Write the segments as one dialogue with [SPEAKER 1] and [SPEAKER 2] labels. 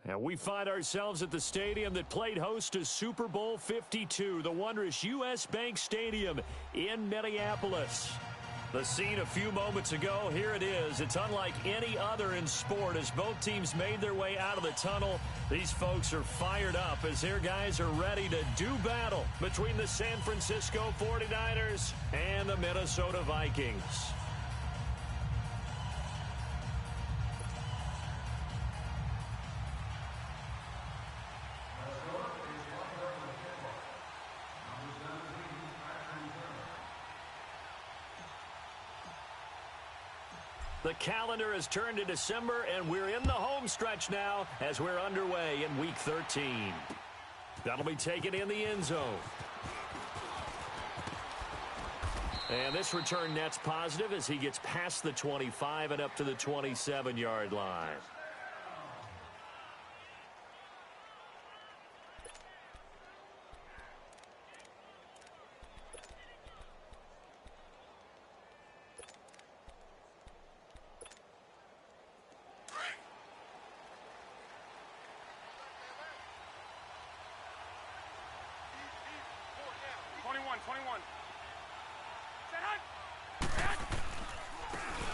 [SPEAKER 1] And we find ourselves at the stadium that played host to Super Bowl 52, the wondrous U.S. Bank Stadium in Minneapolis. The scene a few moments ago, here it is. It's unlike any other in sport as both teams made their way out of the tunnel. These folks are fired up as their guys are ready to do battle between the San Francisco 49ers and the Minnesota Vikings. The calendar has turned to December, and we're in the home stretch now as we're underway in Week 13. That'll be taken in the end zone. And this return net's positive as he gets past the 25 and up to the 27-yard line.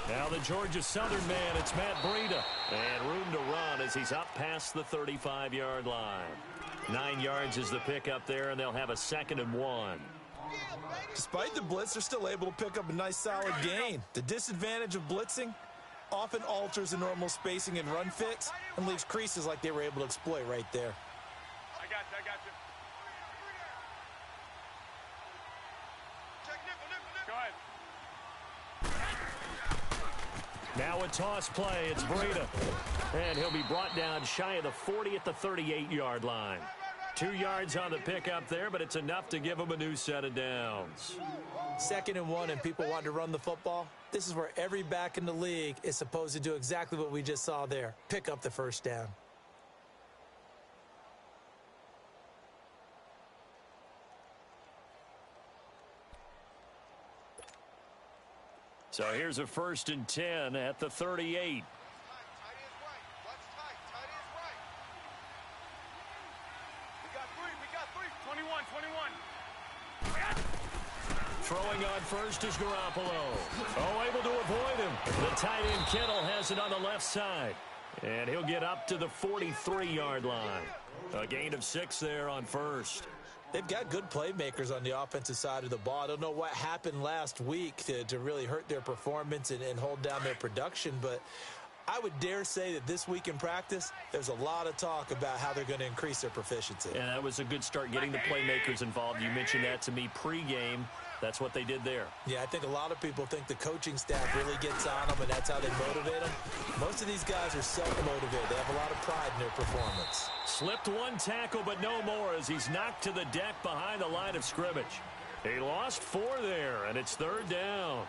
[SPEAKER 1] Now the Georgia Southern man, it's Matt Breida. And room to run as he's up past the 35-yard line. 9 yards is the pickup there, and they'll have a 2nd and 1.
[SPEAKER 2] Despite the blitz, they're still able to pick up a nice solid gain. The disadvantage of blitzing often alters the normal spacing and run fits and leaves creases like they were able to exploit right there.
[SPEAKER 3] I got you. Go ahead.
[SPEAKER 1] Now a toss play. It's Breida. And he'll be brought down shy of the 40 at the 38-yard line. 2 yards on the pickup there, but it's enough to give him a new set of downs.
[SPEAKER 2] 2nd and 1 and people want to run the football. This is where every back in the league is supposed to do exactly what we just saw there. Pick up the first down.
[SPEAKER 1] So here's a 1st and 10 at the 38. Throwing on first is Garoppolo. Oh, able to avoid him. The tight end Kittle has it on the left side. And he'll get up to the 43-yard line. A gain of 6 there on first.
[SPEAKER 2] They've got good playmakers on the offensive side of the ball. I don't know what happened last week to really hurt their performance and hold down their production, but I would dare say that this week in practice, there's a lot of talk about how they're going to increase their proficiency.
[SPEAKER 1] And that was a good start getting the playmakers involved. You mentioned that to me pregame. That's what they did there.
[SPEAKER 2] Yeah, I think a lot of people think the coaching staff really gets on them, and that's how they motivate them. Most of these guys are self-motivated. They have a lot of pride in their performance.
[SPEAKER 1] Slipped one tackle, but no more as he's knocked to the deck behind the line of scrimmage. He lost 4 there, and it's 3rd down.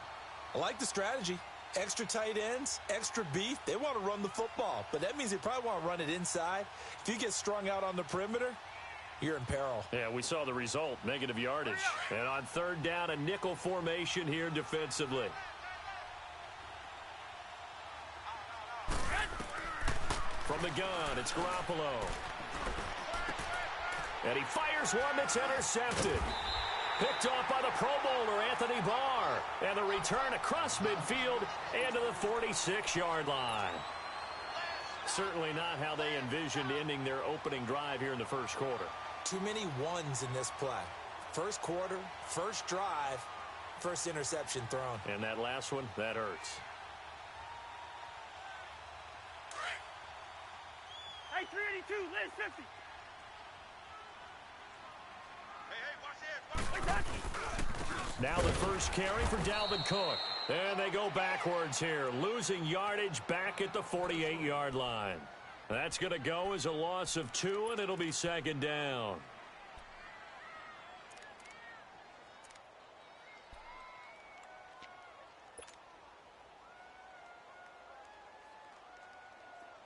[SPEAKER 2] I like the strategy. Extra tight ends, extra beef. They want to run the football, but that means they probably want to run it inside. If you get strung out on the perimeter, you're in peril.
[SPEAKER 1] Yeah, we saw the result, negative yardage. And on 3rd down, a nickel formation here defensively. From the gun, it's Garoppolo. And he fires one that's intercepted. Picked off by the Pro Bowler, Anthony Barr. And the return across midfield and to the 46-yard line. Certainly not how they envisioned ending their opening drive here in the first quarter.
[SPEAKER 2] Too many ones in this play. First quarter, first drive, first interception thrown.
[SPEAKER 1] And that last one, that hurts.
[SPEAKER 3] Hey, 382, Liz 50. Hey, watch this.
[SPEAKER 1] Now the first carry for Dalvin Cook. And they go backwards here, losing yardage back at the 48-yard line. That's going to go as a loss of 2, and it'll be 2nd down.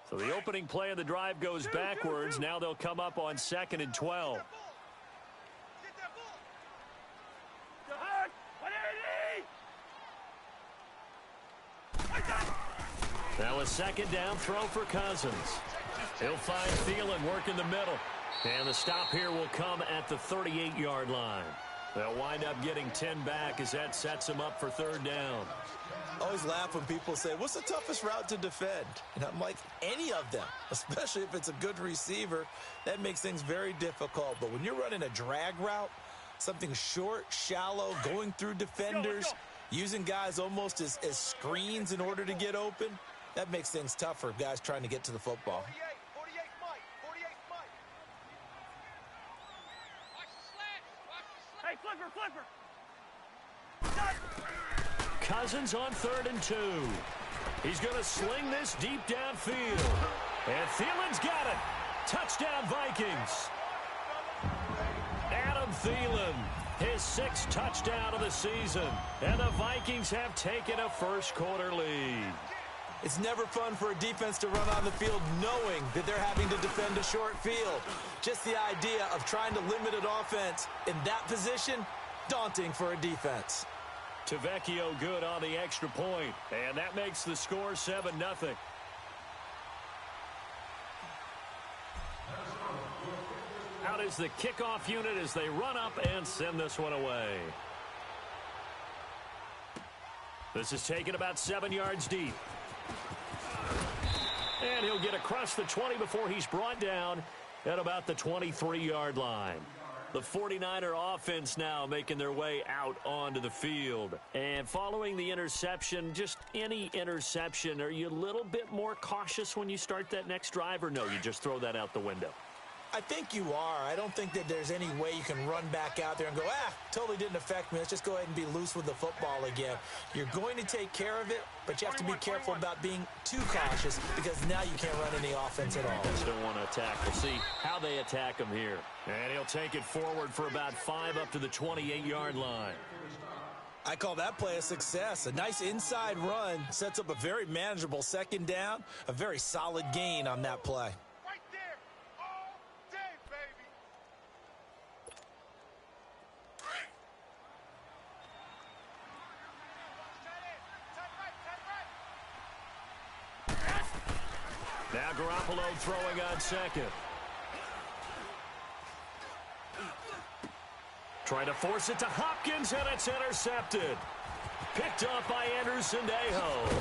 [SPEAKER 1] So the opening play of the drive goes backwards. Now they'll come up on 2nd and 12. Now a 2nd down throw for Cousins. He'll find Thielen working the middle. And the stop here will come at the 38-yard line. They'll wind up getting 10 back as that sets them up for third down.
[SPEAKER 2] I always laugh when people say, what's the toughest route to defend? And I'm like, any of them, especially if it's a good receiver. That makes things very difficult. But when you're running a drag route, something short, shallow, going through defenders, using guys almost as screens in order to get open, that makes things tough for guys trying to get to the football.
[SPEAKER 3] 48 Mike. 48 Mike. Hey, flipper.
[SPEAKER 1] Cousins on 3rd and 2. He's going to sling this deep downfield. And Thielen's got it. Touchdown, Vikings. Adam Thielen, his 6th touchdown of the season. And the Vikings have taken a first-quarter lead.
[SPEAKER 2] It's never fun for a defense to run on the field knowing that they're having to defend a short field. Just the idea of trying to limit an offense in that position, daunting for a defense.
[SPEAKER 1] Tavecchio good on the extra point, and that makes the score 7-0. Out is the kickoff unit as they run up and send this one away. This is taken about 7 yards deep. And he'll get across the 20 before he's brought down at about the 23-yard line. The 49er offense now making their way out onto the field. And following the interception, just any interception, are you a little bit more cautious when you start that next drive, or no, you just throw that out the window?
[SPEAKER 2] I think you are. I don't think that there's any way you can run back out there and go, totally didn't affect me. Let's just go ahead and be loose with the football again. You're going to take care of it, but you have to be careful about being too cautious because now you can't run any offense at all.
[SPEAKER 1] Just don't want to attack. We'll see how they attack him here. And he'll take it forward for about 5 up to the 28-yard line.
[SPEAKER 2] I call that play a success. A nice inside run sets up a very manageable second down, a very solid gain on that play.
[SPEAKER 1] Now Garoppolo throwing on second. Trying to force it to Hopkins, and it's intercepted. Picked up by Anderson-Dejo.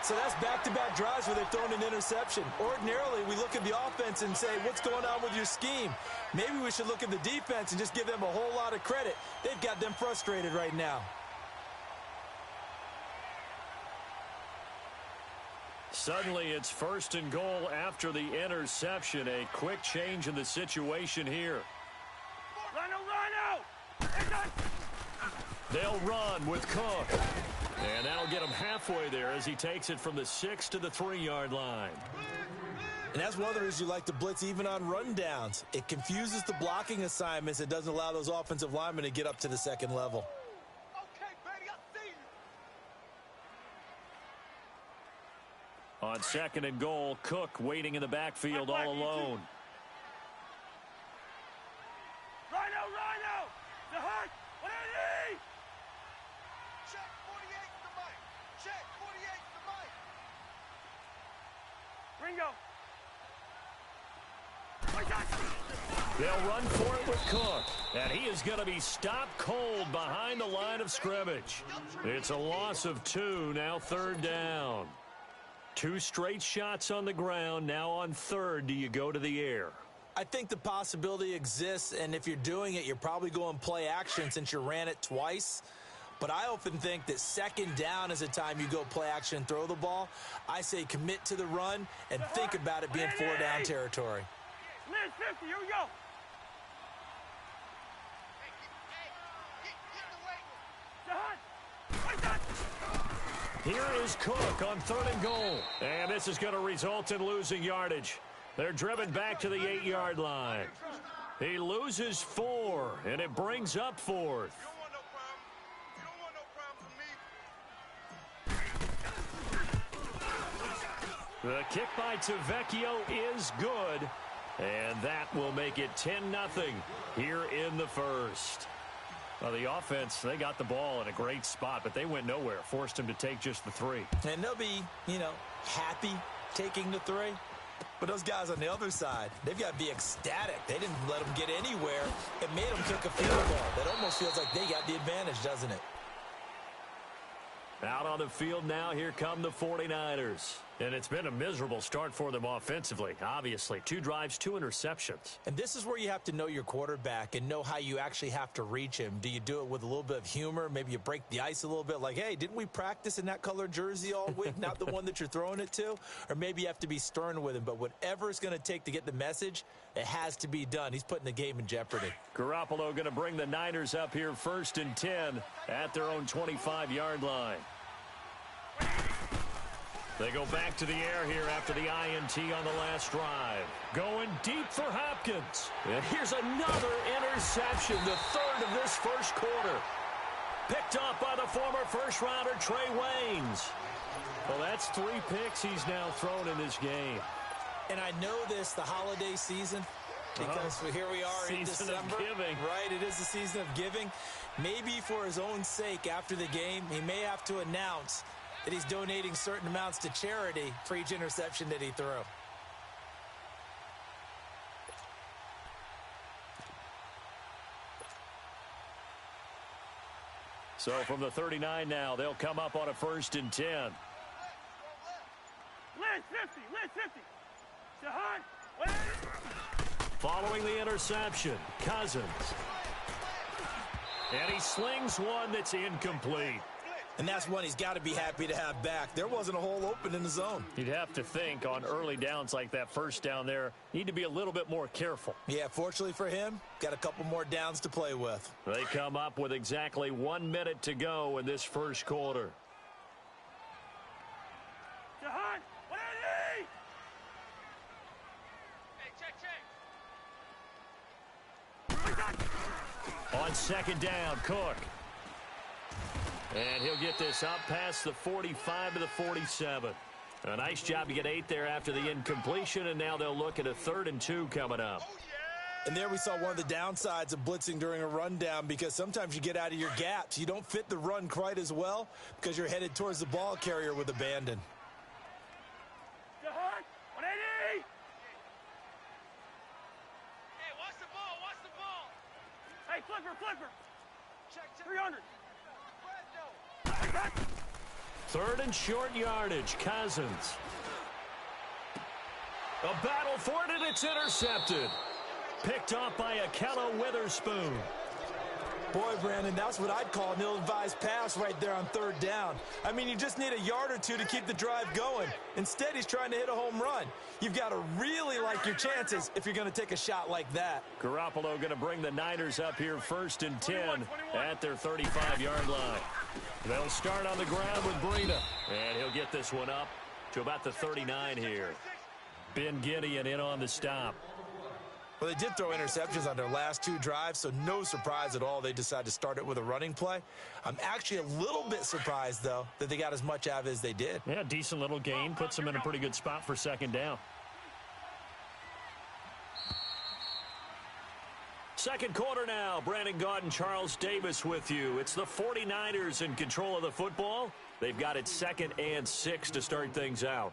[SPEAKER 2] So that's back-to-back drives where they've thrown an interception. Ordinarily, we look at the offense and say, what's going on with your scheme? Maybe we should look at the defense and just give them a whole lot of credit. They've got them frustrated right now.
[SPEAKER 1] Suddenly, it's 1st and goal after the interception. A quick change in the situation here.
[SPEAKER 3] Rhino!
[SPEAKER 1] They'll run with Cook. And that'll get him halfway there as he takes it from the 6 to the 3-yard line.
[SPEAKER 2] And that's one of the reasons you like to blitz even on rundowns. It confuses the blocking assignments. It doesn't allow those offensive linemen to get up to the second level.
[SPEAKER 3] Okay, baby, I see you.
[SPEAKER 1] On 2nd and goal, Cook waiting in the backfield all alone.
[SPEAKER 3] Rhino! The hut! What do you need? Check 48 to Mike. Check 48 to Mike. Ringo.
[SPEAKER 1] They'll run for it with Cook. And he is going to be stopped cold behind the line of scrimmage. It's a loss of 2, now 3rd down. 2 straight shots on the ground. Now on 3rd, do you go to the air?
[SPEAKER 2] I think the possibility exists, and if you're doing it, you're probably going play action since you ran it twice. But I often think that 2nd down is a time you go play action and throw the ball. I say commit to the run and think about it being 4-down territory.
[SPEAKER 3] Liz 50, here we go.
[SPEAKER 1] Here is Cook on 3rd and goal. And this is going to result in losing yardage. They're driven back to the 8-yard line. He loses 4, and it brings up 4th. The kick by Tavecchio is good, and that will make it 10-0 here in the first. Well, the offense, they got the ball in a great spot, but they went nowhere, forced him to take just the 3.
[SPEAKER 2] And they'll be, happy taking the 3. But those guys on the other side, they've got to be ecstatic. They didn't let them get anywhere. It made them kick a field goal. That almost feels like they got the advantage, doesn't it?
[SPEAKER 1] Out on the field now, here come the 49ers. And it's been a miserable start for them offensively, obviously. 2 drives, 2 interceptions.
[SPEAKER 2] And this is where you have to know your quarterback and know how you actually have to reach him. Do you do it with a little bit of humor? Maybe you break the ice a little bit, like, hey, didn't we practice in that colored jersey all week, not the one that you're throwing it to? Or maybe you have to be stern with him. But whatever it's going to take to get the message, it has to be done. He's putting the game in jeopardy.
[SPEAKER 1] Garoppolo going to bring the Niners up here 1st and 10 at their own 25-yard line. They go back to the air here after the INT on the last drive. Going deep for Hopkins. And here's another interception, the 3rd of this first quarter. Picked up by the former first-rounder Trey Waynes. Well, that's 3 picks he's now thrown in this game.
[SPEAKER 2] And I know this, the holiday season, because here we are in December.
[SPEAKER 1] Season of giving.
[SPEAKER 2] Right, it is the season of giving. Maybe for his own sake after the game, he may have to announce that he's donating certain amounts to charity for each interception that he threw.
[SPEAKER 1] So from the 39 now, they'll come up on a 1st and 10.
[SPEAKER 3] Lid 50, lid 50. Shahad,
[SPEAKER 1] Following the interception, Cousins. And he slings one that's incomplete.
[SPEAKER 2] And that's one he's got to be happy to have back. There wasn't a hole open in the zone.
[SPEAKER 1] You'd have to think on early downs like that first down there, need to be a little bit more careful.
[SPEAKER 2] Yeah, fortunately for him, got a couple more downs to play with.
[SPEAKER 1] They come up with exactly 1 minute to go in this first quarter.
[SPEAKER 3] Shahad, 180. Hey, check.
[SPEAKER 1] On 2nd down, Cook. And he'll get this up past the 45 to the 47. A nice job to get 8 there after the incompletion, and now they'll look at a 3rd and 2 coming up.
[SPEAKER 2] And there we saw one of the downsides of blitzing during a rundown, because sometimes you get out of your gaps. You don't fit the run quite as well because you're headed towards the ball carrier with abandon.
[SPEAKER 3] Shahad, 180. Hey, watch the ball. Hey, flipper. Check. 300.
[SPEAKER 1] 3rd and short yardage, Cousins. A battle for it, and it's intercepted. Picked off by Akello Witherspoon.
[SPEAKER 2] Boy, Brandon, that's what I'd call an ill-advised pass right there on 3rd down. I mean, you just need a yard or 2 to keep the drive going. Instead, he's trying to hit a home run. You've got to really like your chances if you're going to take a shot like that.
[SPEAKER 1] Garoppolo going to bring the Niners up here 1st and 10 at their 35-yard line. They'll start on the ground with Breida. And he'll get this one up to about the 39 here. Ben Gideon in on the stop.
[SPEAKER 2] Well, they did throw interceptions on their last 2 drives, so no surprise at all they decided to start it with a running play. I'm actually a little bit surprised, though, that they got as much out of it as they did.
[SPEAKER 1] Yeah, decent little gain. Puts them in a pretty good spot for 2nd down. 2nd quarter now. Brandon Gaudin and Charles Davis with you. It's the 49ers in control of the football. They've got it 2nd and 6 to start things out.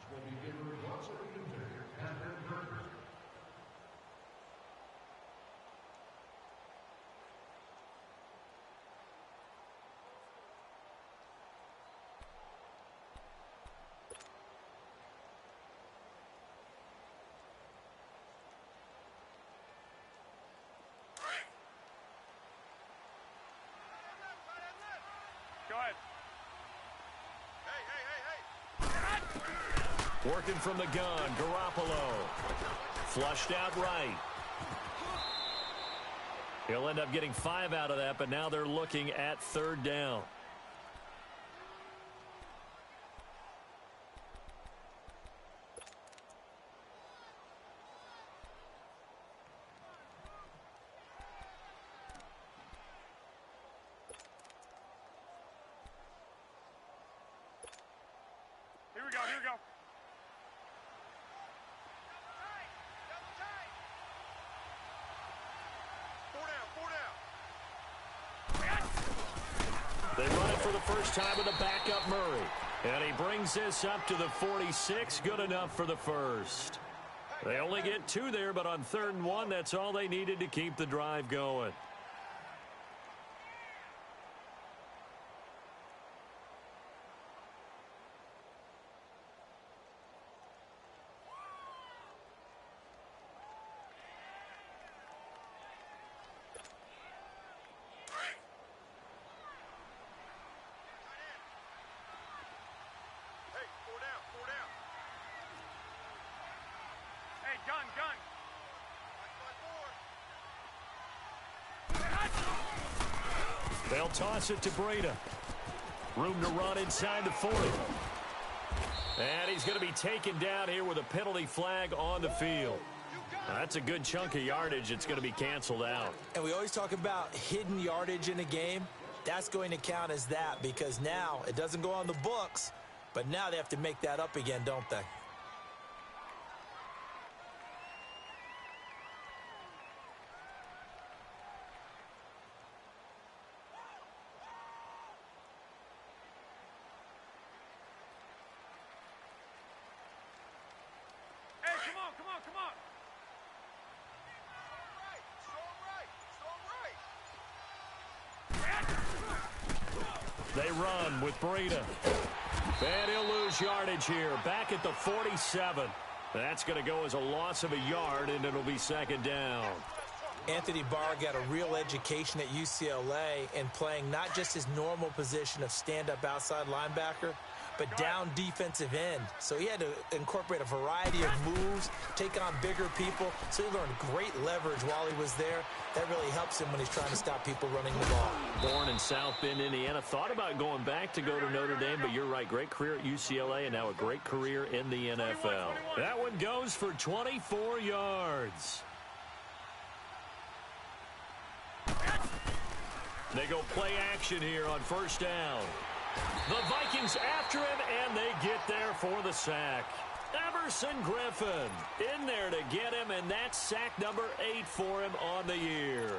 [SPEAKER 3] Go ahead. Hey.
[SPEAKER 1] Working from the gun, Garoppolo. Flushed out right. He'll end up getting 5 out of that, but now they're looking at 3rd down.
[SPEAKER 3] Here we go. Four down.
[SPEAKER 1] They run it for the first time with a backup Murray. And he brings this up to the 46. Good enough for the first. They only get 2 there, but on 3rd and 1, that's all they needed to keep the drive going. They'll toss it to Breda. Room to run inside the 40. And he's going to be taken down here with a penalty flag on the field. Now, that's a good chunk of yardage. It's going to be canceled out.
[SPEAKER 2] And we always talk about hidden yardage in a game. That's going to count as that because now it doesn't go on the books, but now they have to make that up again, don't they?
[SPEAKER 1] They run with Breda. And he'll lose yardage here. Back at the 47. That's going to go as a loss of a yard, and it'll be 2nd down.
[SPEAKER 2] Anthony Barr got a real education at UCLA in playing not just his normal position of stand-up outside linebacker, but down defensive end. So he had to incorporate a variety of moves, take on bigger people. So he learned great leverage while he was there. That really helps him when he's trying to stop people running the ball.
[SPEAKER 1] Born in South Bend, Indiana. Thought about going back to go to Notre Dame, but you're right. Great career at UCLA and now a great career in the NFL. That one goes for 24 yards. They go play action here on 1st down. The Vikings after him, and they get there for the sack. Everson Griffin in there to get him, and that's sack number 8 for him on the year.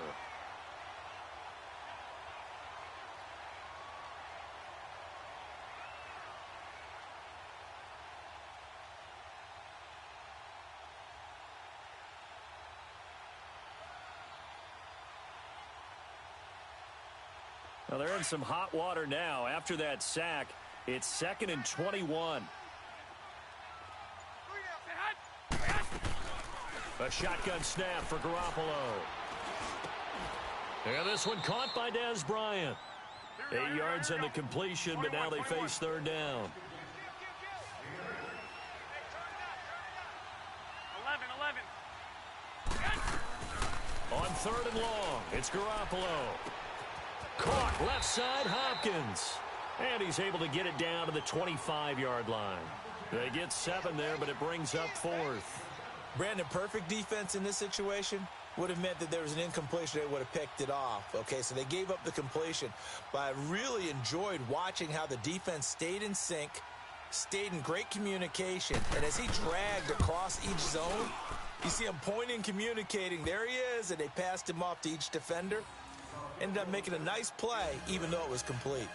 [SPEAKER 1] Well, they're in some hot water now. After that sack, it's 2nd and 21. A shotgun snap for Garoppolo. And this one caught by Des Bryant. 8 yards on the completion, but now they face 3rd down.
[SPEAKER 3] 11.
[SPEAKER 1] On 3rd and long, it's Garoppolo. Caught left side, Hopkins. And he's able to get it down to the 25-yard line. They get 7 there, but it brings up 4th.
[SPEAKER 2] Brandon, perfect defense in this situation would have meant that there was an incompletion. They would have picked it off. Okay, so they gave up the completion. But I really enjoyed watching how the defense stayed in sync, stayed in great communication. And as he dragged across each zone, you see him pointing, communicating. There he is, and they passed him off to each defender. Ended up making a nice play, even though it was complete.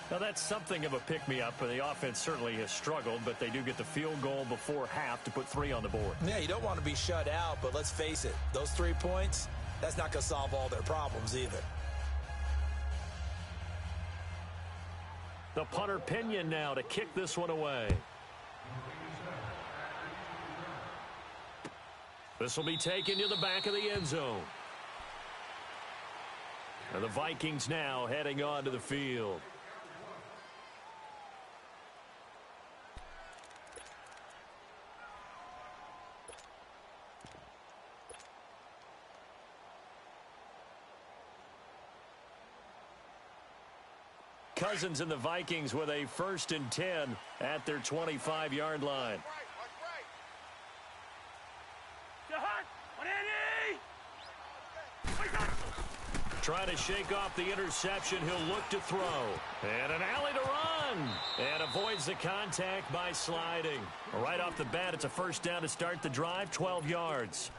[SPEAKER 1] Now, that's something of a pick-me-up. The offense certainly has struggled, but they do get the field goal before half to put 3 on the board.
[SPEAKER 2] Yeah, you don't want to be shut out, but let's face it, those 3 points, that's not going to solve all their problems either.
[SPEAKER 1] The punter Pinion now to kick this one away. This will be taken to the back of the end zone. And the Vikings now heading on to the field. Cousins and the Vikings with a 1st and 10 at their 25-yard line. Trying to shake off the interception. He'll look to throw. And an alley to run. And avoids the contact by sliding. Right off the bat, it's a 1st down to start the drive, 12 yards.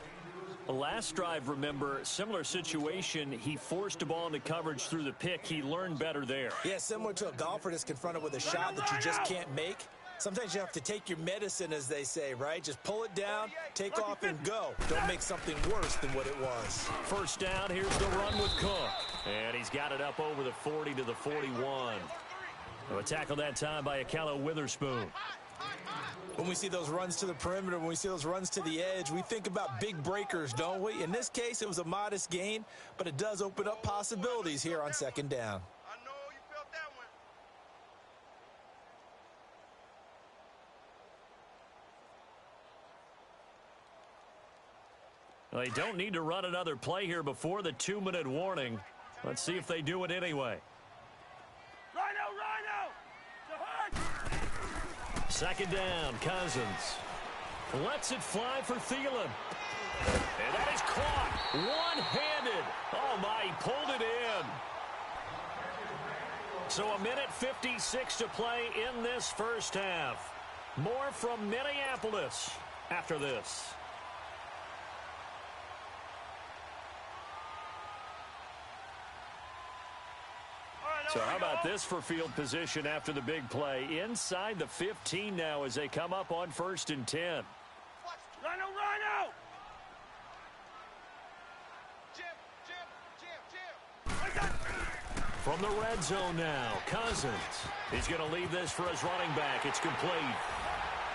[SPEAKER 1] Last drive, remember, similar situation. He forced a ball into coverage through the pick. He learned better there.
[SPEAKER 2] Yeah, similar to a golfer that's confronted with a shot that you just can't make. Sometimes you have to take your medicine, as they say, right? Just pull it down, take off, and go. Don't make something worse than what it was.
[SPEAKER 1] First down, here's the run with Cook. And he's got it up over the 40 to the 41. A tackle that time by Akello Witherspoon.
[SPEAKER 2] When we see those runs to the perimeter, when we see those runs to the edge, we think about big breakers, don't we? In this case, it was a modest gain, but it does open up possibilities here on second down.
[SPEAKER 3] I know you felt that one.
[SPEAKER 1] They don't need to run another play here before the 2-minute warning. Let's see if they do it anyway.
[SPEAKER 3] Rhino! The hurt!
[SPEAKER 1] Second down, Cousins. Lets it fly for Thielen. And that is caught. One-handed. Oh, my, he pulled it in. So a minute 56 to play in this first half. More from Minneapolis after this. So how about this for field position after the big play? Inside the 15 now as they come up on 1st and 10.
[SPEAKER 3] Rhino! Jim!
[SPEAKER 1] From the red zone now, Cousins. He's going to leave this for his running back. It's complete.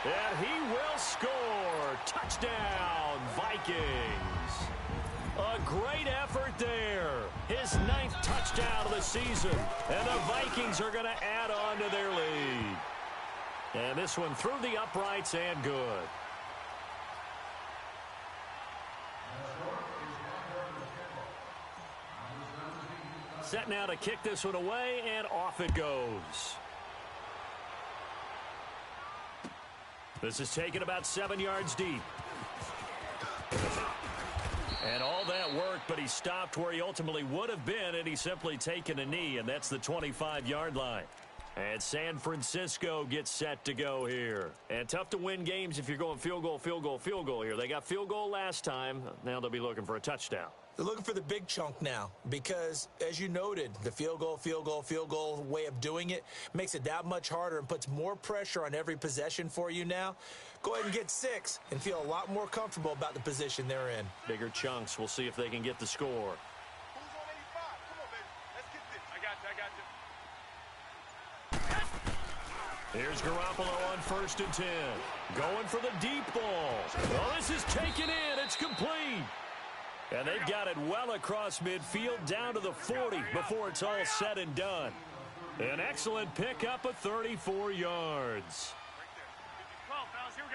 [SPEAKER 1] And he will score. Touchdown, Vikings. A great effort there. His 9th touchdown of the season. And the Vikings are going to add on to their lead. And this one through the uprights and good. Set now to kick this one away, and off it goes. This is taken about 7 yards deep. And all that work, but he stopped where he ultimately would have been, and he's simply taken a knee, and that's the 25-yard line. And San Francisco gets set to go here. And tough to win games if you're going field goal here. They got field goal last time. Now they'll be looking for a touchdown.
[SPEAKER 2] They're looking for the big chunk now because, as you noted, the field goal way of doing it makes it that much harder and puts more pressure on every possession for you now. Go ahead and get 6 and feel a lot more comfortable about the position they're in.
[SPEAKER 1] Bigger chunks. We'll see if they can get the score.
[SPEAKER 3] Who's on 85? Come on, baby. Let's get this. I got you.
[SPEAKER 1] Here's Garoppolo on 1st and 10. Going for the deep ball. Oh, this is taken in. It's complete. And they've got it well across midfield down to the 40 before it's all said and done. An excellent pickup of 34 yards.
[SPEAKER 3] Come on, fellas. Here we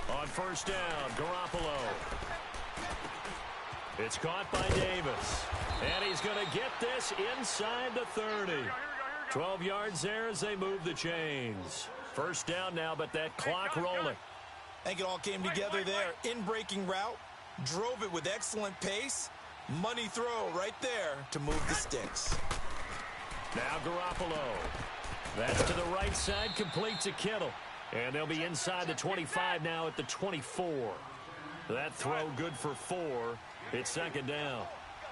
[SPEAKER 3] go.
[SPEAKER 1] On 1st down, Garoppolo. It's caught by Davis. And he's going to get this inside the 30. 12 yards there as they move the chains. 1st down now, but that clock rolling.
[SPEAKER 2] I think it all came together there. In-breaking route, drove it with excellent pace. Money throw right there to move the sticks.
[SPEAKER 1] Now Garoppolo. That's to the right side, complete to Kittle. And they'll be inside the 25 now at the 24. That throw good for 4. It's 2nd down.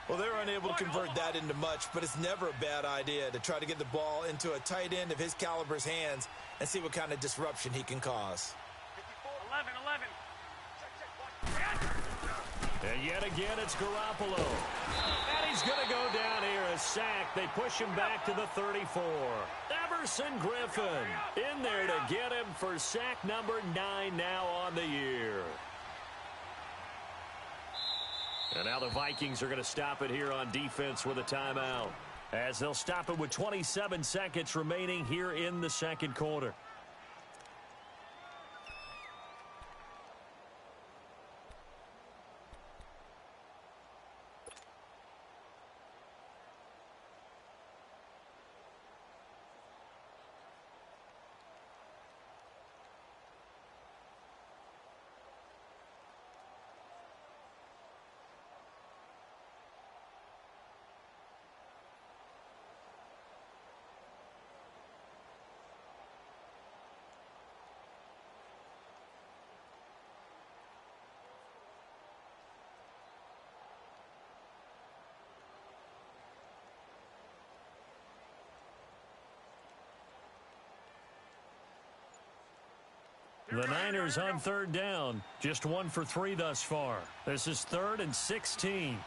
[SPEAKER 2] Well, they're unable to convert that into much, but it's never a bad idea to try to get the ball into a tight end of his caliber's hands and see what kind of disruption he can cause.
[SPEAKER 3] 11.
[SPEAKER 1] And yet again, it's Garoppolo. And he's going to go down here, a sack. They push him back to the 34. Everson Griffin in there to get him for sack number 9 now on the year. And now the Vikings are going to stop it here on defense with a timeout, as they'll stop it with 27 seconds remaining here in the 2nd quarter. The Niners on third down. Just 1 for 3 thus far. This is 3rd and 16.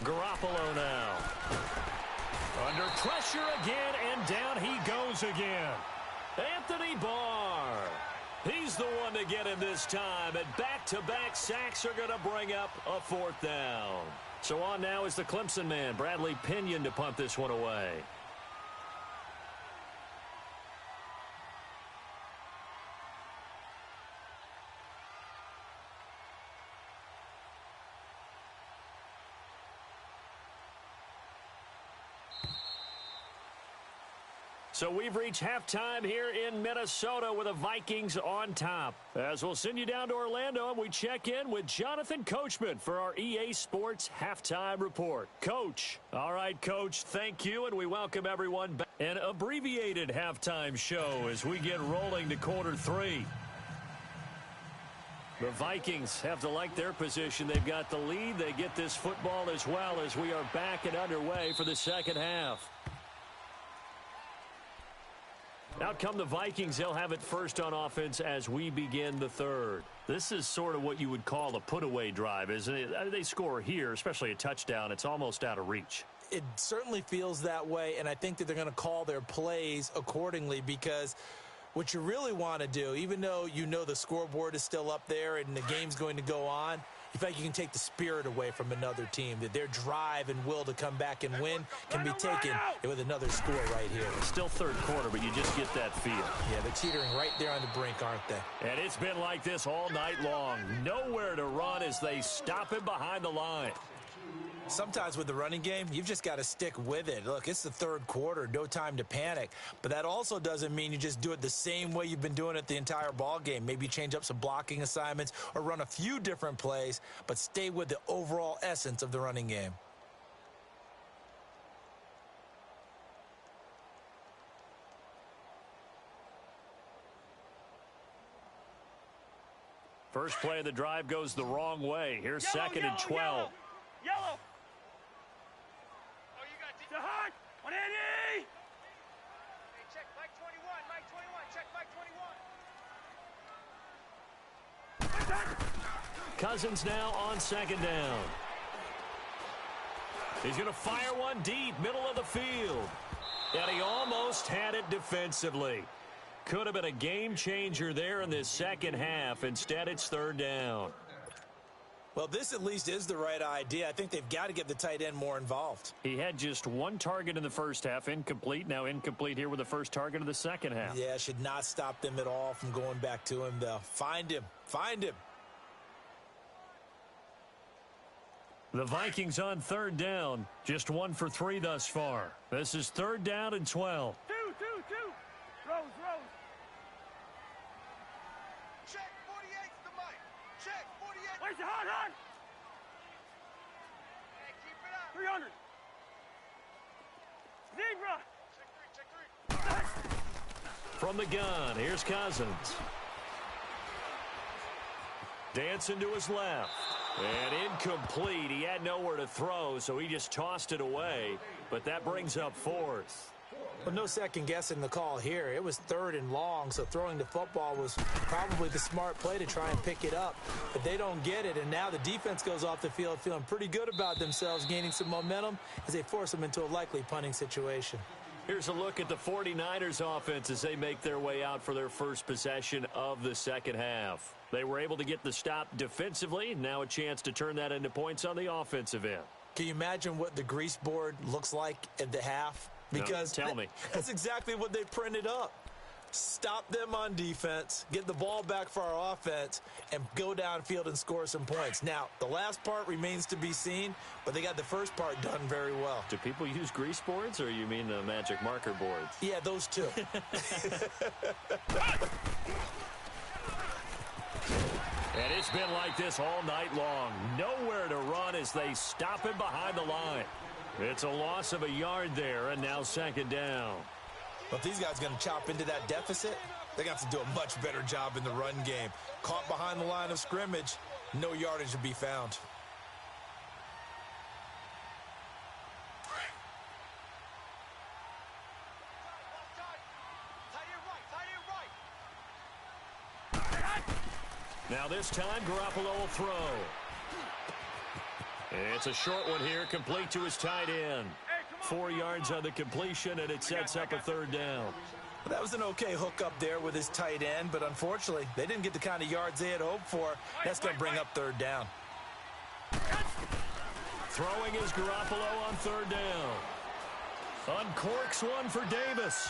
[SPEAKER 1] Garoppolo now. Under pressure again, and down he goes again. Anthony Barr. He's the one to get him this time, and back-to-back sacks are going to bring up a 4th down. So on now is the Clemson man, Bradley Pinion, to punt this one away. So we've reached halftime here in Minnesota with the Vikings on top. As we'll send you down to Orlando, and we check in with Jonathan Coachman for our EA Sports Halftime Report. Coach. All right, Coach, thank you, and we welcome everyone back. An abbreviated halftime show as we get rolling to quarter 3. The Vikings have to like their position. They've got the lead. They get this football as well as we are back and underway for the second half. Out come the Vikings. They'll have it first on offense as we begin the 3rd. This is sort of what you would call a put-away drive, isn't it? They score here, especially a touchdown. It's almost out of reach.
[SPEAKER 2] It certainly feels that way, and I think that they're going to call their plays accordingly, because what you really want to do, even though you know the scoreboard is still up there and the game's going to go on, you feel like you can take the spirit away from another team, that their drive and will to come back and win can be taken with another score right here.
[SPEAKER 1] Still 3rd quarter, but you just get that feel.
[SPEAKER 2] Yeah, they're teetering right there on the brink, aren't they?
[SPEAKER 1] And it's been like this all night long. Nowhere to run as they stop him behind the line.
[SPEAKER 2] Sometimes with the running game, you've just got to stick with it. Look, it's the 3rd quarter, no time to panic. But that also doesn't mean you just do it the same way you've been doing it the entire ball game. Maybe change up some blocking assignments or run a few different plays, but stay with the overall essence of the running game.
[SPEAKER 1] First play of the drive goes the wrong way. Here's
[SPEAKER 3] Yellow,
[SPEAKER 1] 2nd and 12.
[SPEAKER 3] Yellow. To Hunt. 180. Hey, check Mike 21. Mike 21. Check Mike 21.
[SPEAKER 1] Cousins now on 2nd down. He's going to fire one deep, middle of the field. And he almost had it defensively. Could have been a game changer there in this second half. Instead, it's 3rd down.
[SPEAKER 2] Well, this at least is the right idea. I think they've got to get the tight end more involved.
[SPEAKER 1] He had just 1 target in the first half, incomplete. Now incomplete here with the first target of the second half.
[SPEAKER 2] Yeah, should not stop them at all from going back to him, though. Find him. Find him.
[SPEAKER 1] The Vikings on 3rd down. Just 1 for 3 thus far. This is 3rd down and 12.
[SPEAKER 3] Two. Rose. Check 48's the mic. Check 48. Where's the Hunt? Hey, keep it up. 300. Zebra. Check 3.
[SPEAKER 1] From the gun, here's Cousins. Dancing to his left. And incomplete. He had nowhere to throw, so he just tossed it away. But that brings up 4th.
[SPEAKER 2] Well, no second guessing the call here. It was 3rd and long, so throwing the football was probably the smart play to try and pick it up. But they don't get it, and now the defense goes off the field feeling pretty good about themselves, gaining some momentum as they force them into a likely punting situation.
[SPEAKER 1] Here's a look at the 49ers offense as they make their way out for their first possession of the second half. They were able to get the stop defensively. Now a chance to turn that into points on the offensive end.
[SPEAKER 2] Can you imagine what the grease board looks like at the half? Because
[SPEAKER 1] no, tell me.
[SPEAKER 2] That's exactly what they printed up. Stop them on defense, get the ball back for our offense, and go downfield and score some points. Now, the last part remains to be seen, but they got the first part done very well.
[SPEAKER 1] Do people use grease boards, or you mean the magic marker boards?
[SPEAKER 2] Yeah, those two.
[SPEAKER 1] And it's been like this all night long. Nowhere to run as they stop him behind the line. It's a loss of a yard there, and now 2nd down.
[SPEAKER 2] Well, if these guys are going to chop into that deficit, they're going to have to do a much better job in the run game. Caught behind the line of scrimmage, no yardage to be found.
[SPEAKER 1] Now this time, Garoppolo will throw. It's a short one here, complete to his tight end. 4 yards on the completion, and it sets up a third down.
[SPEAKER 2] Well, that was an okay hook up there with his tight end, but unfortunately, they didn't get the kind of yards they had hoped for. That's going to bring up third down.
[SPEAKER 1] Throwing is Garoppolo on third down. Uncorks one for Davis.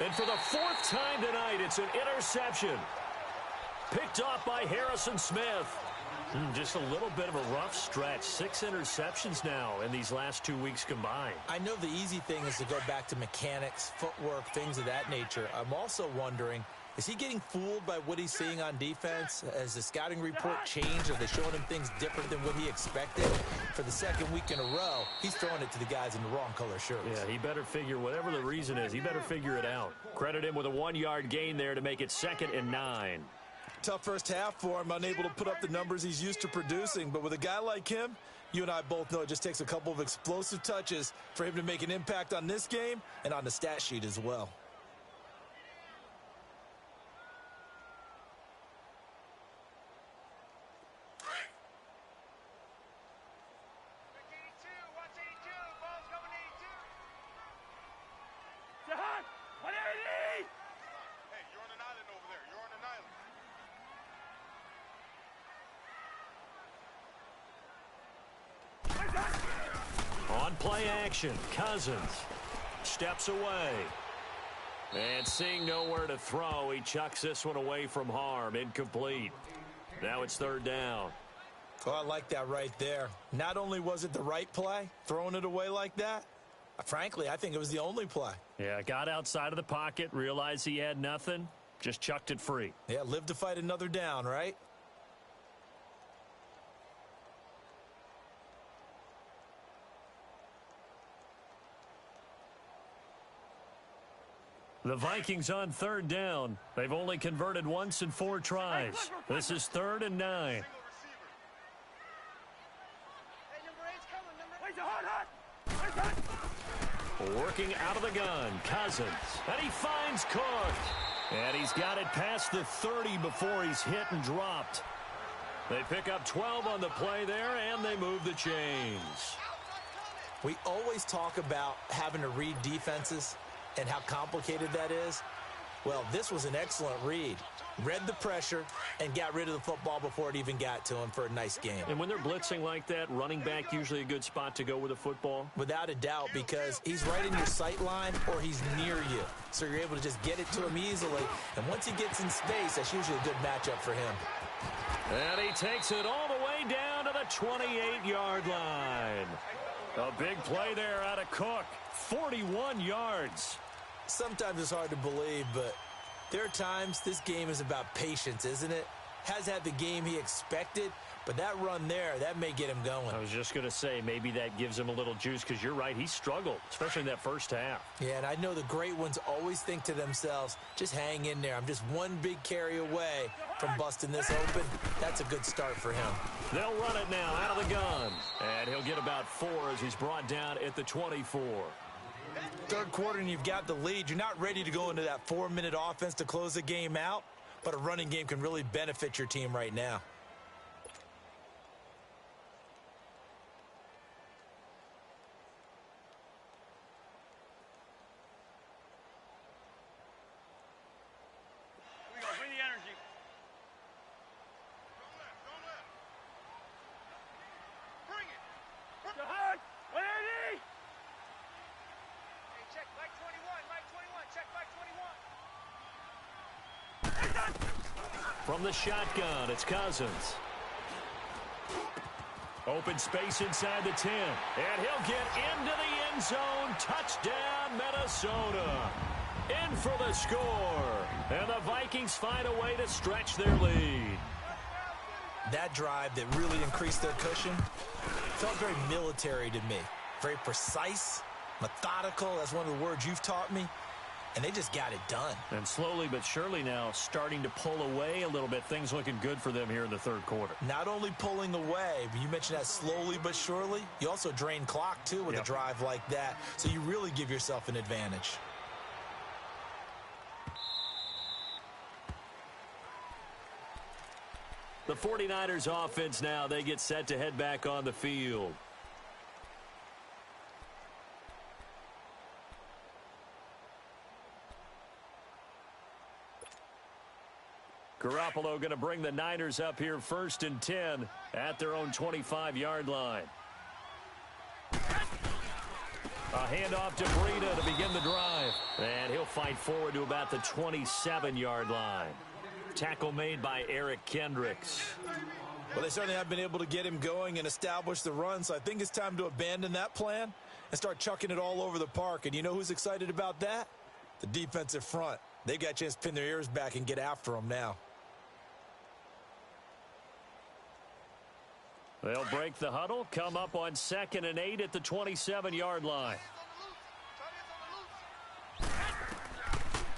[SPEAKER 1] And for the 4th time tonight, it's an interception. Picked off by Harrison Smith. Just a little bit of a rough stretch. 6 interceptions now in these last 2 weeks combined.
[SPEAKER 2] I know the easy thing is to go back to mechanics, footwork, things of that nature. I'm also wondering, is he getting fooled by what he's seeing on defense? Has the scouting report changed? Are they showing him things different than what he expected? For the 2nd week in a row, he's throwing it to the guys in the wrong color shirts.
[SPEAKER 1] Yeah, he better figure, whatever the reason is, he better figure it out. Credit him with a 1-yard gain there to make it 2nd and 9.
[SPEAKER 2] Tough first half for him, unable to put up the numbers he's used to producing. But with a guy like him, you and I both know it just takes a couple of explosive touches for him to make an impact on this game and on the stat sheet as well.
[SPEAKER 1] On play action, Cousins steps away. And seeing nowhere to throw, he chucks this one away from harm. Incomplete. Now it's third down.
[SPEAKER 2] Oh, I like that right there. Not only was it the right play, throwing it away like that, frankly, I think it was the only play.
[SPEAKER 1] Yeah, got outside of the pocket, realized he had nothing, just chucked it free.
[SPEAKER 2] Yeah, live to fight another down, right?
[SPEAKER 1] The Vikings on third down. They've only converted once in 4 tries. This is 3rd and 9. Working out of the gun, Cousins. And he finds Cook. And he's got it past the 30 before he's hit and dropped. They pick up 12 on the play there, and they move the chains.
[SPEAKER 2] We always talk about having to read defenses and how complicated that is. Well, this was an excellent read. Read the pressure and got rid of the football before it even got to him for a nice game.
[SPEAKER 1] And when they're blitzing like that, running back usually a good spot to go with a football?
[SPEAKER 2] Without a doubt, because he's right in your sight line or he's near you. So you're able to just get it to him easily. And once he gets in space, that's usually a good matchup for him.
[SPEAKER 1] And he takes it all the way down to the 28-yard line. A big play there out of Cook. 41 yards.
[SPEAKER 2] Sometimes it's hard to believe, but there are times this game is about patience, isn't it? Has had the game he expected, but that run there, that may get him going.
[SPEAKER 1] I was just going to say, maybe that gives him a little juice, because you're right, he struggled, especially in that first half.
[SPEAKER 2] Yeah, and I know the great ones always think to themselves, just hang in there. I'm just one big carry away from busting this open. That's a good start for him.
[SPEAKER 1] They'll run it now out of the gun, and he'll get about 4 as he's brought down at the 24.
[SPEAKER 2] Third quarter and you've got the lead. You're not ready to go into that 4-minute offense to close the game out, but a running game can really benefit your team right now.
[SPEAKER 3] Here we go. Bring the energy. Bring it. The hard. 180. Hey, check Mike 21. Mike 21. Check Mike 21.
[SPEAKER 1] From the shotgun, it's Cousins. Open space inside the 10. And he'll get into the end zone. Touchdown, Minnesota. In for the score. And the Vikings find a way to stretch their lead.
[SPEAKER 2] That drive that really increased their cushion felt very military to me. Very precise, methodical. That's one of the words you've taught me. And they just got it done.
[SPEAKER 1] And slowly but surely now starting to pull away a little bit. Things looking good for them here in the third quarter.
[SPEAKER 2] Not only pulling away, but you mentioned that slowly but surely. You also drain clock, too, with a drive like that. So you really give yourself an advantage.
[SPEAKER 1] The 49ers offense now, they get set to head back on the field. Garoppolo going to bring the Niners up here 1st and 10 at their own 25-yard line. A handoff to Breida to begin the drive. And he'll fight forward to about the 27-yard line. Tackle made by Eric Kendricks.
[SPEAKER 2] Well, they certainly have been able to get him going and establish the run, so I think it's time to abandon that plan and start chucking it all over the park. And you know who's excited about that? The defensive front. They got a chance to pin their ears back and get after him now.
[SPEAKER 1] They'll break the huddle, come up on 2nd and 8 at the 27-yard line.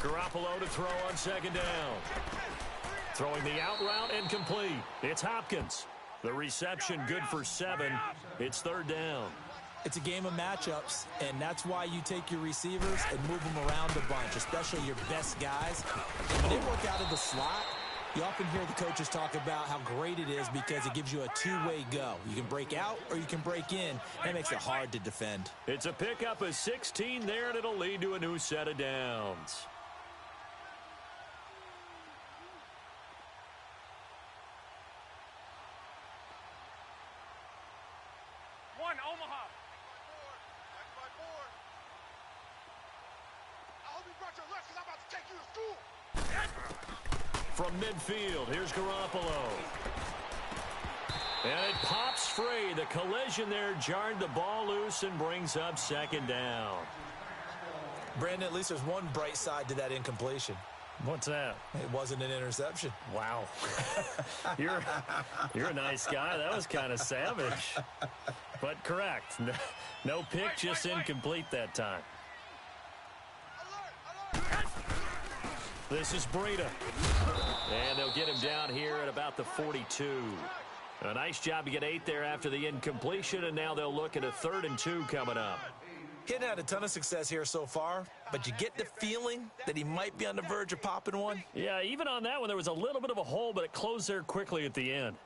[SPEAKER 1] Garoppolo to throw on 2nd down. Throwing the out route incomplete. It's Hopkins. The reception good for 7. It's 3rd down.
[SPEAKER 2] It's a game of matchups, and that's why you take your receivers and move them around a bunch, especially your best guys. When they work out of the slot, you often hear the coaches talk about how great it is because it gives you a two-way go. You can break out or you can break in. That makes it hard to defend.
[SPEAKER 1] It's a pickup of 16 there, and it'll lead to a new set of downs.
[SPEAKER 3] One, Omaha. Back by 4. I hope you brought your lunch because I'm about to take you to school.
[SPEAKER 1] From midfield, here's Garoppolo. And it pops free. The collision there jarred the ball loose and brings up 2nd down.
[SPEAKER 2] Brandon, at least there's one bright side to that incompletion.
[SPEAKER 1] What's that?
[SPEAKER 2] It wasn't an interception.
[SPEAKER 1] Wow. You're a nice guy. That was kind of savage. But correct. No pick, just incomplete that time. This is Breida. And they'll get him down here at about the 42. A nice job to get 8 there after the incompletion, and now they'll look at a 3rd and 2 coming up.
[SPEAKER 2] He hadn't had a ton of success here so far, but you get the feeling that he might be on the verge of popping one.
[SPEAKER 1] Yeah, even on that one, there was a little bit of a hole, but it closed there quickly at the end.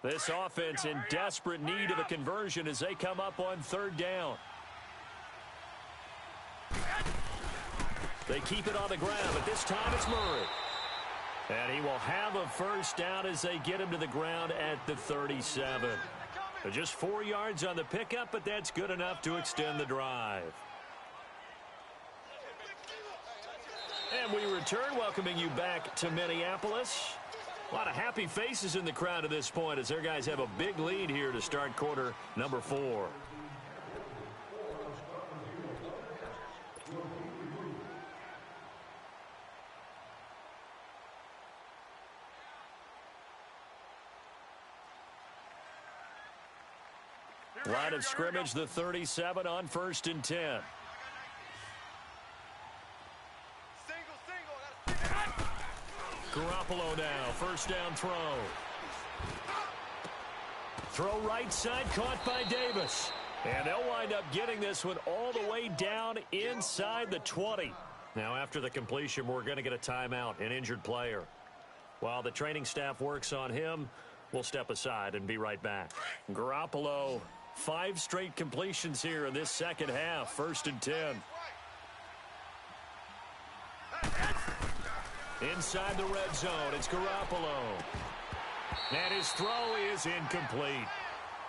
[SPEAKER 1] This offense in desperate need of a conversion as they come up on 3rd down. They keep it on the ground, but this time it's Murray. And he will have a 1st down as they get him to the ground at the 37. Just 4 yards on the pickup, but that's good enough to extend the drive. And we return, welcoming you back to Minneapolis. A lot of happy faces in the crowd at this point as their guys have a big lead here to start quarter number 4. Line of scrimmage, the 37 on 1st and 10. Garoppolo now, 1st down throw. Throw right side, caught by Davis. And they'll wind up getting this one all the way down inside the 20. Now after the completion, we're going to get a timeout, an injured player. While the training staff works on him, we'll step aside and be right back. Garoppolo, 5 straight completions here in this 2nd half, 1st and 10. Inside the red zone, it's Garoppolo. And his throw is incomplete.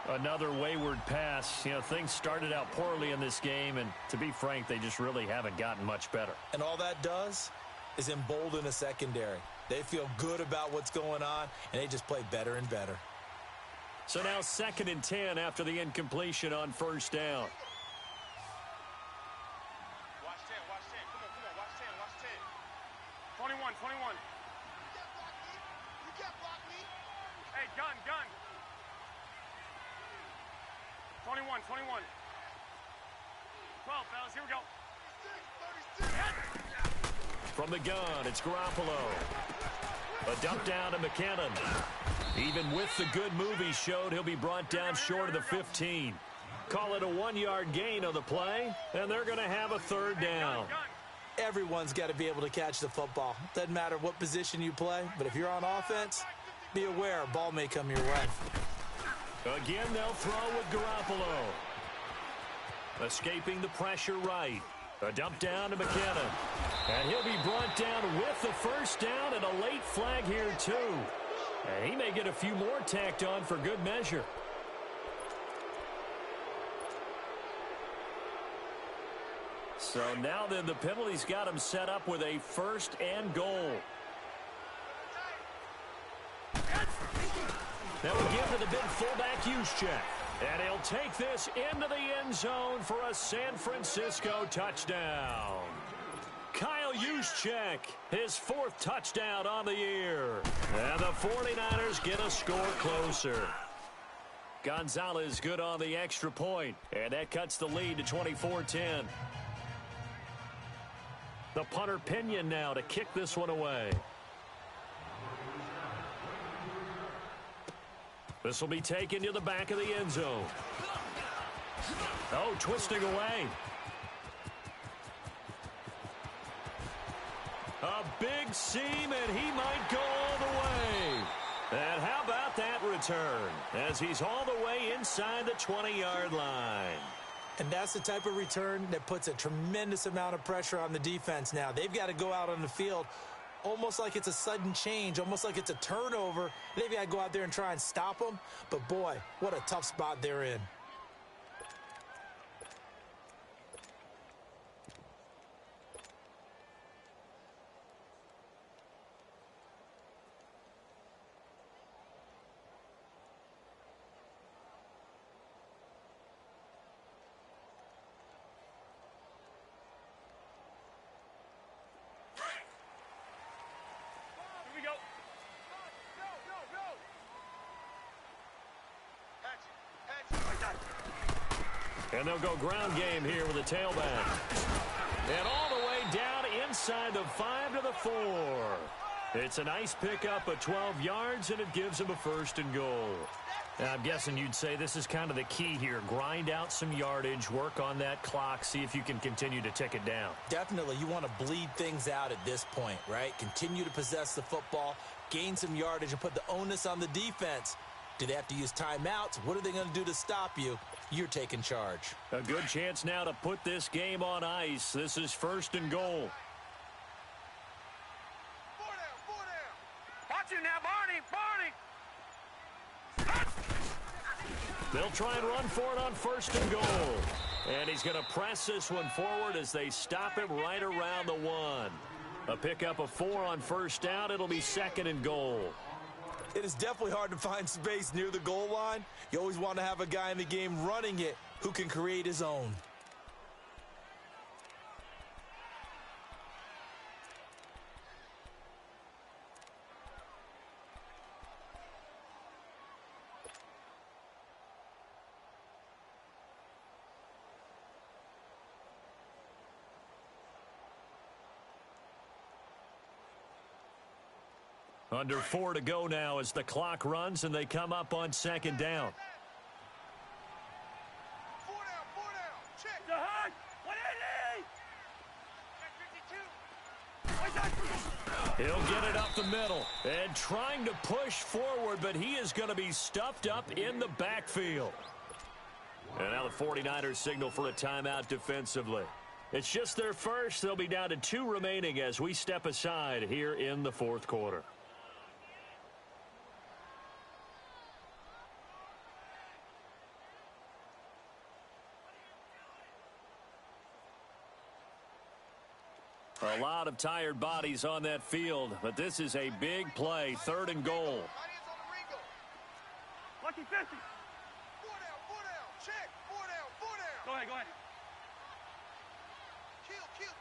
[SPEAKER 1] Another wayward pass. You know, things started out poorly in this game, and to be frank, they just really haven't gotten much better.
[SPEAKER 2] And all that does is embolden a secondary. They feel good about what's going on, and they just play better and better.
[SPEAKER 1] So now 2nd and 10 after the incompletion on 1st down.
[SPEAKER 3] Watch 10, watch 10. Come on, watch 10, watch 10. 21, 21. You can't block me. Hey, gun. 21, 21. 12, fellas, here we go. 36.
[SPEAKER 1] From the gun, it's Garoppolo. A dump down to McKinnon. Even with the good move he showed, he'll be brought down short of the 15. Call it a 1-yard gain on the play, and they're going to have a 3rd down.
[SPEAKER 2] Everyone's got to be able to catch the football. Doesn't matter what position you play, but if you're on offense, be aware a ball may come your way.
[SPEAKER 1] Again, they'll throw with Garoppolo. Escaping the pressure right. A dump down to McKinnon. And he'll be brought down with the first down and a late flag here, too. And he may get a few more tacked on for good measure. So now then, the penalty's got him set up with a first and goal. That will give to the big fullback Juszczyk. And he'll take this into the end zone for a San Francisco touchdown. Kyle Juszczyk, his fourth touchdown on the year. And the 49ers get a score closer. Gonzalez good on the extra point. And that cuts the lead to 24-10. The punter Pinion now to kick this one away. This will be taken to the back of the end zone. Oh, twisting away. A big seam, and he might go all the way. And how about that return? As he's all the way inside the 20-yard line.
[SPEAKER 2] And that's the type of return that puts a tremendous amount of pressure on the defense now. They've got to go out on the field almost like it's a sudden change, almost like it's a turnover. They've got to go out there and try and stop them. But, boy, what a tough spot they're in.
[SPEAKER 1] And they'll go ground game here with a tailback. And all the way down inside the 5 to the 4. It's a nice pickup of 12 yards, and it gives them a first and goal. And I'm guessing you'd say this is kind of the key here. Grind out some yardage, work on that clock, see if you can continue to tick it down.
[SPEAKER 2] Definitely. You want to bleed things out at this point, right? Continue to possess the football, gain some yardage, and put the onus on the defense. Do they have to use timeouts? What are they going to do to stop you? You're taking charge.
[SPEAKER 1] A good chance now to put this game on ice. This is first and goal.
[SPEAKER 3] 4 down, 4 down. Watch it now, Barney.
[SPEAKER 1] They'll try and run for it on first and goal. And he's going to press this one forward as they stop him right around the 1. A pickup of 4 on first down. It'll be second and goal.
[SPEAKER 2] It is definitely hard to find space near the goal line. You always want to have a guy in the game running it who can create his own.
[SPEAKER 1] Under 4 to go now as the clock runs and they come up on second down.
[SPEAKER 3] 4 down. Check. The hug. 180.
[SPEAKER 1] He'll get it up the middle and trying to push forward, but he is going to be stuffed up in the backfield. And now the 49ers signal for a timeout defensively. It's just their first. They'll be down to 2 remaining as we step aside here in the fourth quarter. A lot of tired bodies on that field, but this is a big play, third and goal.
[SPEAKER 3] Lucky 50. 4 down. Check. 4 down. Go ahead.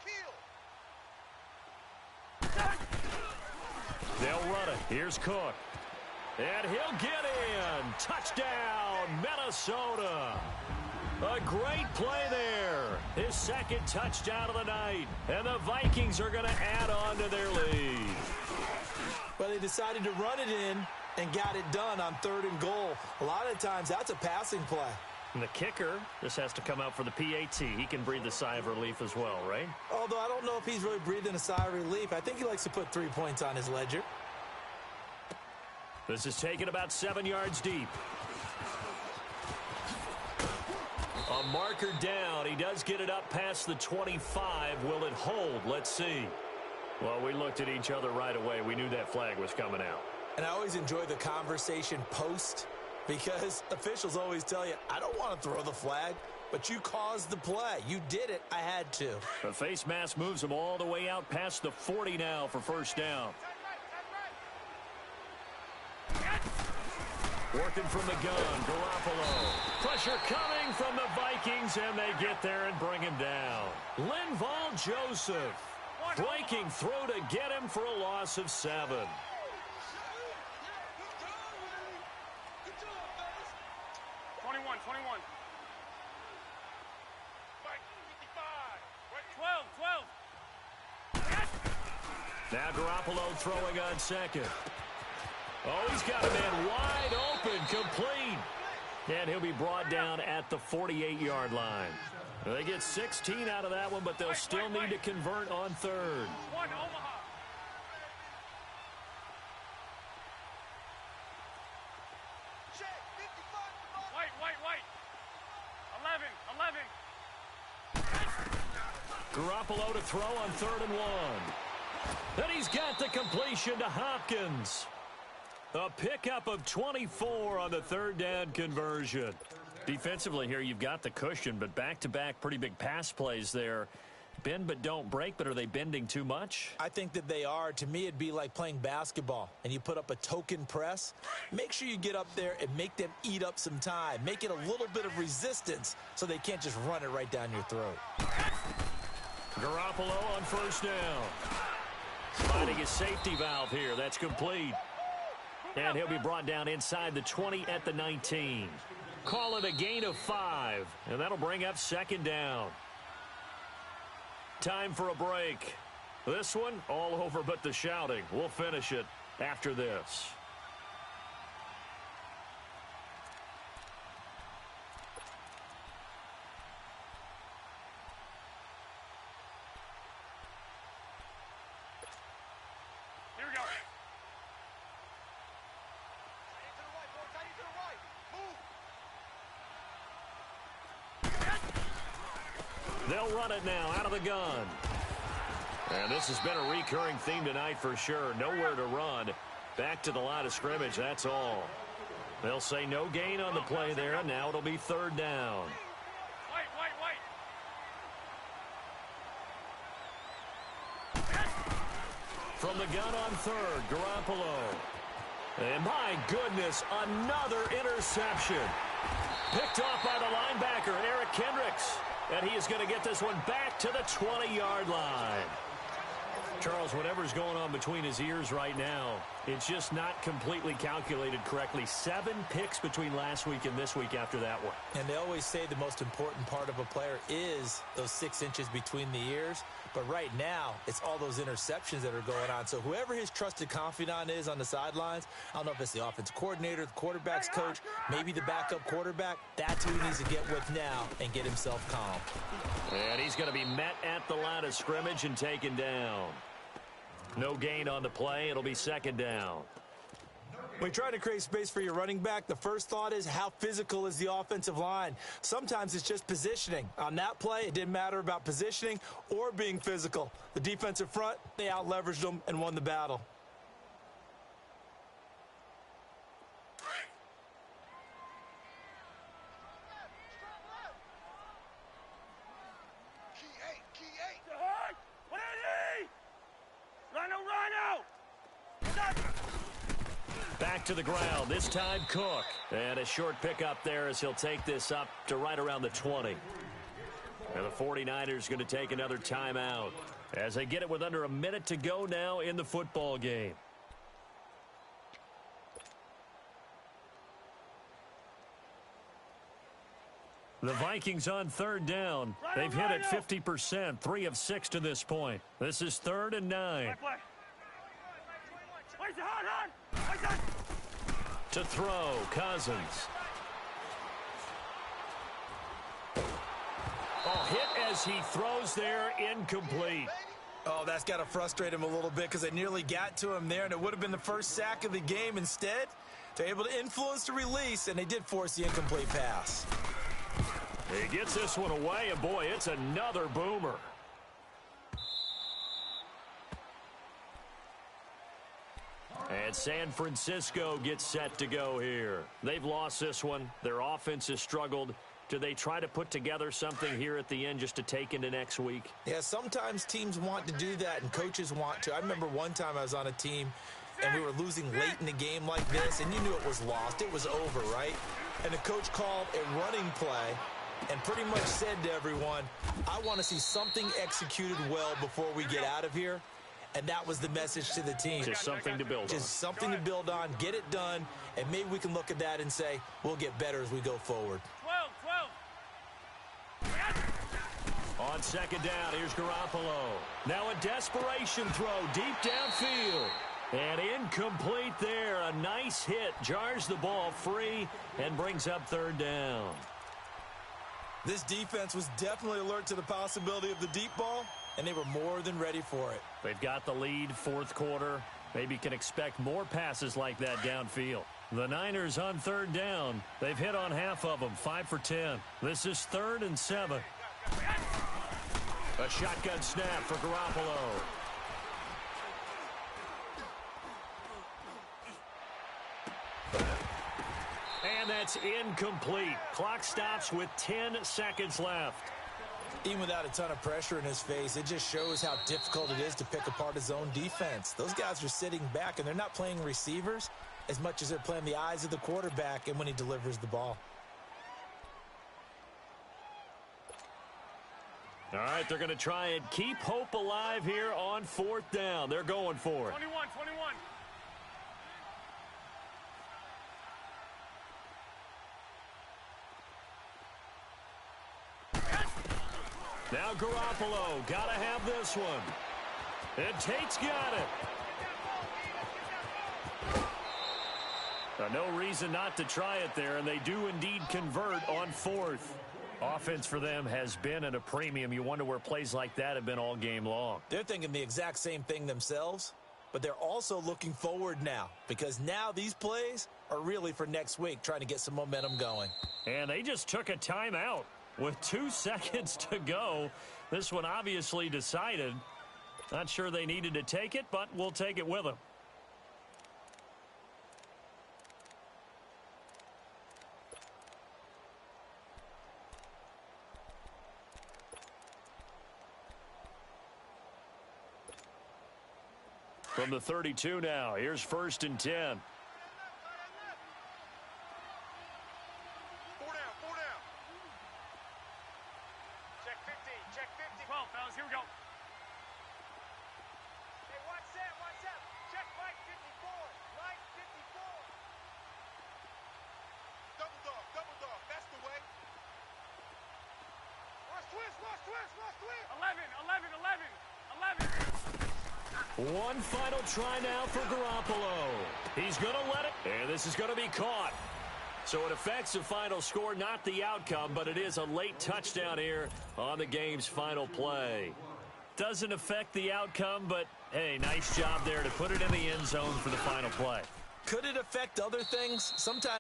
[SPEAKER 3] Kill.
[SPEAKER 1] They'll run it. Here's Cook. And he'll get in. Touchdown, Minnesota. A great play there. His second touchdown of the night. And the Vikings are going to add on to their lead.
[SPEAKER 2] Well, they decided to run it in and got it done on third and goal. A lot of times that's a passing play.
[SPEAKER 1] And the kicker just has to come out for the PAT. He can breathe a sigh of relief as well, right?
[SPEAKER 2] Although I don't know if he's really breathing a sigh of relief. I think he likes to put 3 points on his ledger.
[SPEAKER 1] This is taken about 7 yards deep. A marker down. He does get it up past the 25. Will it hold? Let's see. Well, we looked at each other right away. We knew that flag was coming out.
[SPEAKER 2] And I always enjoy the conversation post, because officials always tell you, I don't want to throw the flag, but you caused the play. You did it. I had to.
[SPEAKER 1] The face mask moves him all the way out past the 40 now for first down. Working from the gun, Garoppolo. Pressure coming from the Vikings, and they get there and bring him down. Linval Joseph. Breaking through to get him for a loss of 7.
[SPEAKER 3] 21. 12.
[SPEAKER 1] Now Garoppolo throwing on second. Oh, he's got a man wide open, complete. And he'll be brought down at the 48-yard line. They get 16 out of that one, but they'll still need to convert on third.
[SPEAKER 3] One, Omaha. White. 11.
[SPEAKER 1] Garoppolo to throw on 3rd and 1. Then he's got the completion to Hopkins. A pickup of 24 on the 3rd down conversion. Defensively here, you've got the cushion, but back-to-back pretty big pass plays there. Bend but don't break, but are they bending too much?
[SPEAKER 2] I think that they are. To me, it'd be like playing basketball, and you put up a token press. Make sure you get up there and make them eat up some time. Make it a little bit of resistance so they can't just run it right down your throat.
[SPEAKER 1] Garoppolo on 1st down. Finding his safety valve here. That's complete. And he'll be brought down inside the 20 at the 19. Call it a gain of 5, and that'll bring up 2nd down. Time for a break. This one, all over but the shouting. We'll finish it after this.
[SPEAKER 3] Here we go.
[SPEAKER 1] They'll run it now out of the gun. And this has been a recurring theme tonight for sure. Nowhere to run. Back to the line of scrimmage, that's all. They'll say no gain on the play there, and now it'll be 3rd down. From the gun on 3rd, Garoppolo. And my goodness, another interception. Picked off by the linebacker, Eric Kendricks. And he is going to get this one back to the 20-yard line. Charles, whatever's going on between his ears right now, it's just not completely calculated correctly. 7 picks between last week and this week after that one.
[SPEAKER 2] And they always say the most important part of a player is those 6 inches between the ears. But right now, it's all those interceptions that are going on. So whoever his trusted confidant is on the sidelines, I don't know if it's the offensive coordinator, the quarterback's coach, maybe the backup quarterback, that's who he needs to get with now and get himself calm.
[SPEAKER 1] And he's going to be met at the line of scrimmage and taken down. No gain on the play. It'll be 2nd down.
[SPEAKER 2] When trying to create space for your running back, the first thought is how physical is the offensive line. Sometimes it's just positioning. On that play, it didn't matter about positioning or being physical. The defensive front, they out-leveraged them and won the battle.
[SPEAKER 1] Back to the ground, this time Cook. And a short pickup there as he'll take this up to right around the 20. And the 49ers going to take another timeout as they get it with under a minute to go now in the football game. The Vikings on 3rd down. They've hit it 50%, 3 of 6 to this point. This is 3rd and 9. To throw, Cousins. Oh, hit as he throws there, incomplete.
[SPEAKER 2] Oh, that's got to frustrate him a little bit because they nearly got to him there, and it would have been the first sack of the game. Instead, they're able to influence the release, and they did force the incomplete pass.
[SPEAKER 1] He gets this one away, and boy, it's another boomer. And San Francisco gets set to go here. They've lost this one. Their offense has struggled. Do they try to put together something here at the end just to take into next week?
[SPEAKER 2] Yeah, sometimes teams want to do that, and coaches want to. I remember one time I was on a team, and we were losing late in the game like this, and you knew it was lost. It was over, right? And the coach called a running play and pretty much said to everyone, I want to see something executed well before we get out of here. And that was the message to the team.
[SPEAKER 1] Just something to build on.
[SPEAKER 2] Just something to build on, get it done, and maybe we can look at that and say, we'll get better as we go forward.
[SPEAKER 3] 12.
[SPEAKER 1] On second down, here's Garoppolo. Now a desperation throw deep downfield. And incomplete there. A nice hit. Jars the ball free and brings up third down.
[SPEAKER 2] This defense was definitely alert to the possibility of the deep ball, and they were more than ready for it.
[SPEAKER 1] They've got the lead, fourth quarter. Maybe can expect more passes like that downfield. The Niners on third down. They've hit on half of them, 5 for 10. This is 3rd and 7. A shotgun snap for Garoppolo. And that's incomplete. Clock stops with 10 seconds left.
[SPEAKER 2] Even without a ton of pressure in his face, it just shows how difficult it is to pick apart his own defense. Those guys are sitting back, and they're not playing receivers as much as they're playing the eyes of the quarterback and when he delivers the ball.
[SPEAKER 1] All right, they're going to try and keep hope alive here on 4th down. They're going for it.
[SPEAKER 3] 21.
[SPEAKER 1] Now Garoppolo, got to have this one. And Tate's got it. No reason not to try it there, and they do indeed convert on 4th. Offense for them has been at a premium. You wonder where plays like that have been all game long.
[SPEAKER 2] They're thinking the exact same thing themselves, but they're also looking forward now because now these plays are really for next week, trying to get some momentum going.
[SPEAKER 1] And they just took a timeout with 2 seconds to go. This one obviously decided. Not sure they needed to take it, but we'll take it with them. From the 32 now, here's 1st and 10.
[SPEAKER 3] 4 down. Check 50. 12, fellas, here we go. Hey, watch that. Check right 54. Right 54. Double dog. That's the way. Watch twist. 11.
[SPEAKER 1] One final try now for Garoppolo. He's going to let it, and this is going to be caught. So it affects the final score, not the outcome, but it is a late touchdown here on the game's final play. Doesn't affect the outcome, but, hey, nice job there to put it in the end zone for the final play.
[SPEAKER 2] Could it affect other things? Sometimes